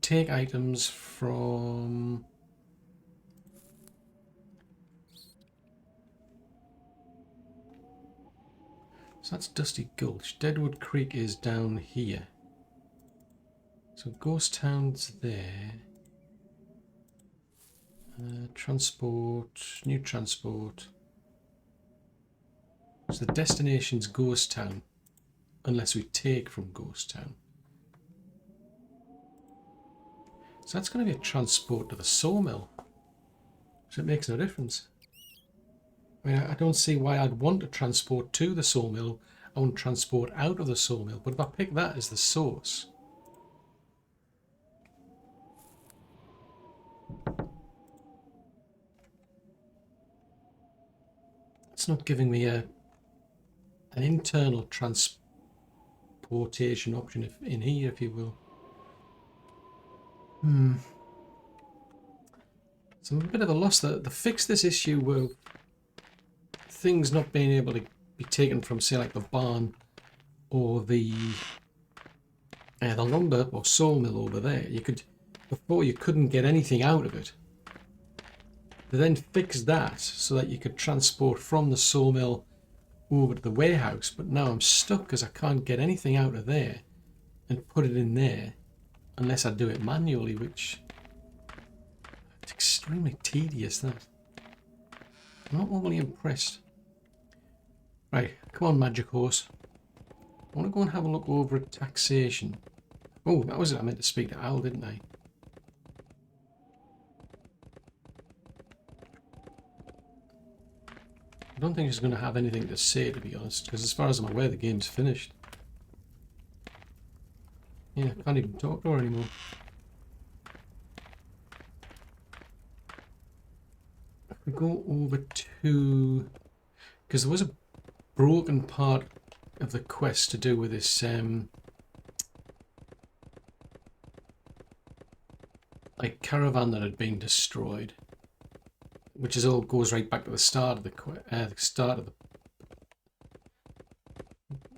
Take items from... So that's Dusty Gulch. Deadwood Creek is down here. So Ghost Town's there. Transport, new transport. So the destination's Ghost Town, unless we take from Ghost Town. So that's going to be a transport to the sawmill. So it makes no difference. I mean, I don't see why I'd want to transport to the sawmill. I want to transport out of the sawmill. But if I pick that as the source... It's not giving me an internal transportation option in here, if you will. So I'm a bit of a loss. The fix this issue were things not being able to be taken from, say, like the barn or the lumber or sawmill over there. Before you couldn't get anything out of it. They then fixed that so that you could transport from the sawmill over to the warehouse, but now I'm stuck because I can't get anything out of there and put it in there unless I do it manually, which it's extremely tedious. That I'm not overly impressed. Right, come on, Magic Horse. I want to go and have a look over at taxation. Oh, that was it. I meant to speak to Al, didn't I? I don't think she's going to have anything to say, to be honest, because as far as I'm aware, the game's finished. Yeah, I can't even talk to her anymore. If we go over to... Because there was a broken part of the quest to do with this... like caravan that had been destroyed. Which is all goes right back to the start of the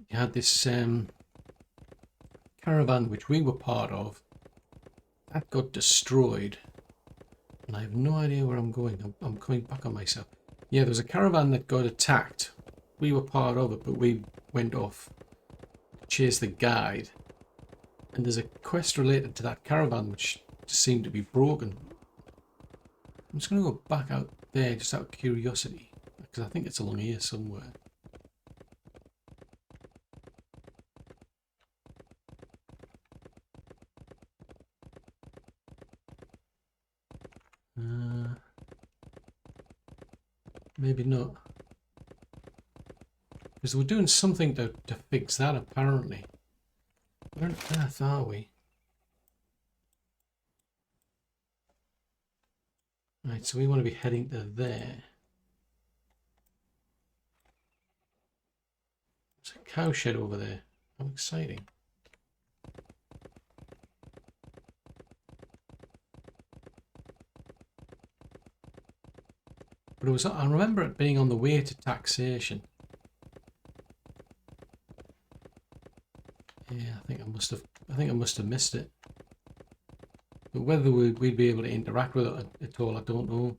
you had this caravan which we were part of that got destroyed, and I have no idea where I'm going. I'm coming back on myself. Yeah, there was a caravan that got attacked. We were part of it, but we went off. chase the guide, and there's a quest related to that caravan which just seemed to be broken. I'm just going to go back out there just out of curiosity, because I think it's along here somewhere. Maybe not. Because we're doing something to fix that, apparently. Where on earth are we? Right, so we want to be heading to there. There's a cow shed over there. How exciting. But it was, I remember it being on the way to taxation. Yeah, I think I must have missed it. But whether we'd be able to interact with it at all, I don't know.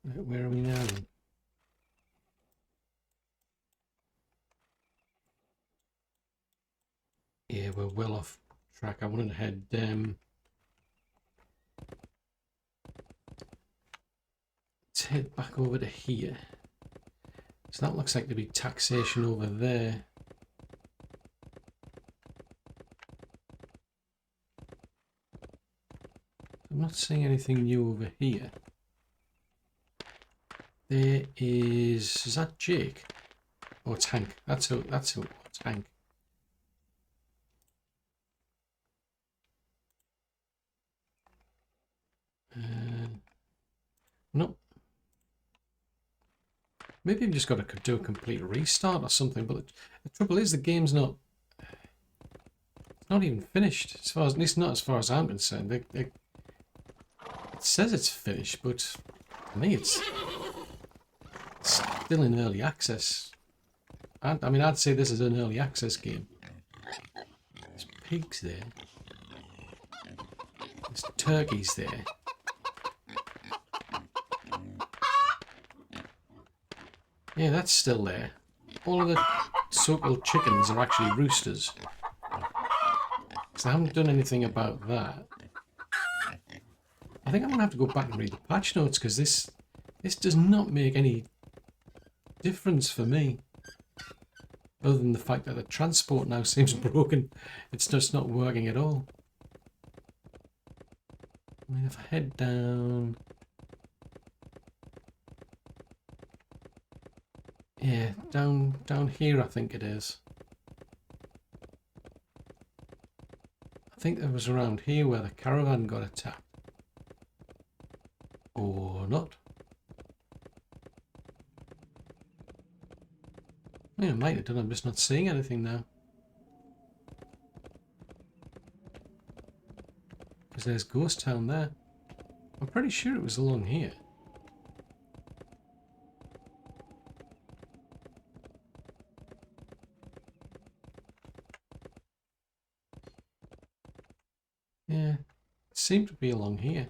Where are we now then? Yeah, we're well off track. I wanted to head let's head back over to here. So that looks like to be taxation over there. I'm not seeing anything new over here. There is that Jake? Oh, it's Hank. That's who it was, Hank. Nope. Maybe I've just got to do a complete restart or something, but the trouble is the game's not even finished, as far as, at least not as far as I'm concerned. It says it's finished, but to me it's still in early access. I mean, I'd say this is an early access game. There's pigs there. There's turkeys there. Yeah, that's still there. All of the so-called chickens are actually roosters. So I haven't done anything about that. I think I'm going to have to go back and read the patch notes, because this does not make any difference for me. Other than the fact that the transport now seems broken. It's just not working at all. I mean, if I head down... Yeah, down here I think it is. I think it was around here where the caravan got attacked. Or not. Yeah, it might have done, I'm just not seeing anything now. Because there's Ghost Town there. I'm pretty sure it was along here. Yeah, it seemed to be along here.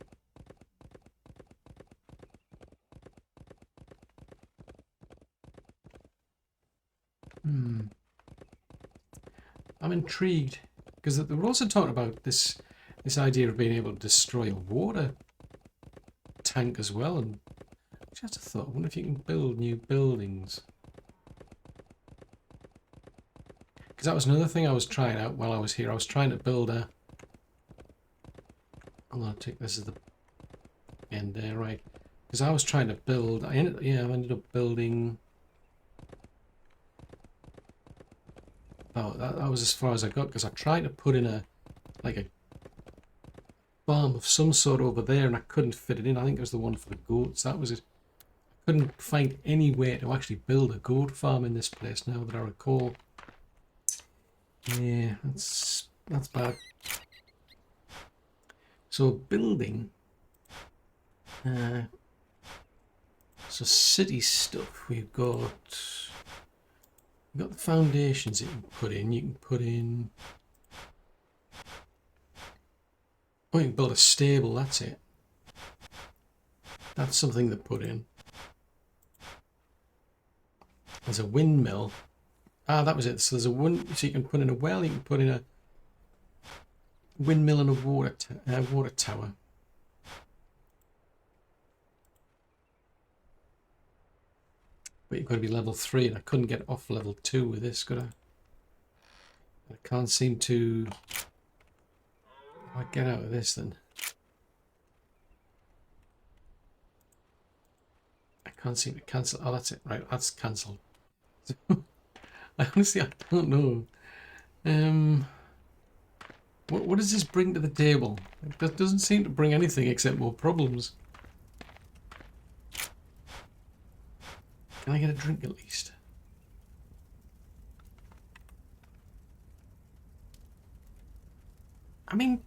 I'm intrigued, because they were also talking about this idea of being able to destroy a water tank as well, and just a thought, I wonder if you can build new buildings. Because that was another thing I was trying out while I was here. I was trying to build a... I'm going to take this as the end there, right? Because I was trying to build... I ended up building... Oh, that was as far as I got, because I tried to put in a farm of some sort over there, and I couldn't fit it in. I think it was the one for the goats. That was it. I couldn't find any way to actually build a goat farm in this place, now that I recall. Yeah, that's bad. So building. So city stuff. We've got the foundations that you can put in. You can put in... Oh, you can build a stable, that's it. That's something to put in. There's a windmill. Ah, that was it. So there's a one. So you can put in a well. You can put in a windmill and a water tower. But you've got to be level 3, and I couldn't get off level 2 with this, could I? I can't seem to... How do I get out of this then? I can't seem to cancel. Oh, that's it. Right, that's cancelled. I honestly, I don't know. What does this bring to the table? It doesn't seem to bring anything except more problems. Can I get a drink at least? I mean,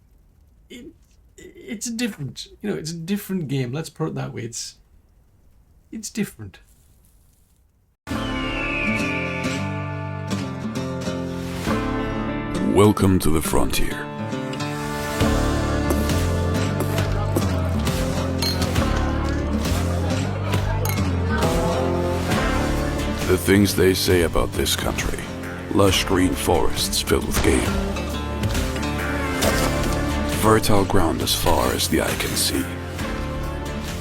it's different. You know, it's a different game. Let's put it that way. It's different. Welcome to the frontier. The things they say about this country. Lush green forests filled with game. Fertile ground as far as the eye can see.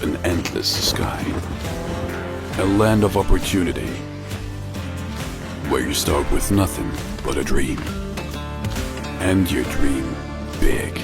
An endless sky. A land of opportunity. Where you start with nothing but a dream. And your dream big.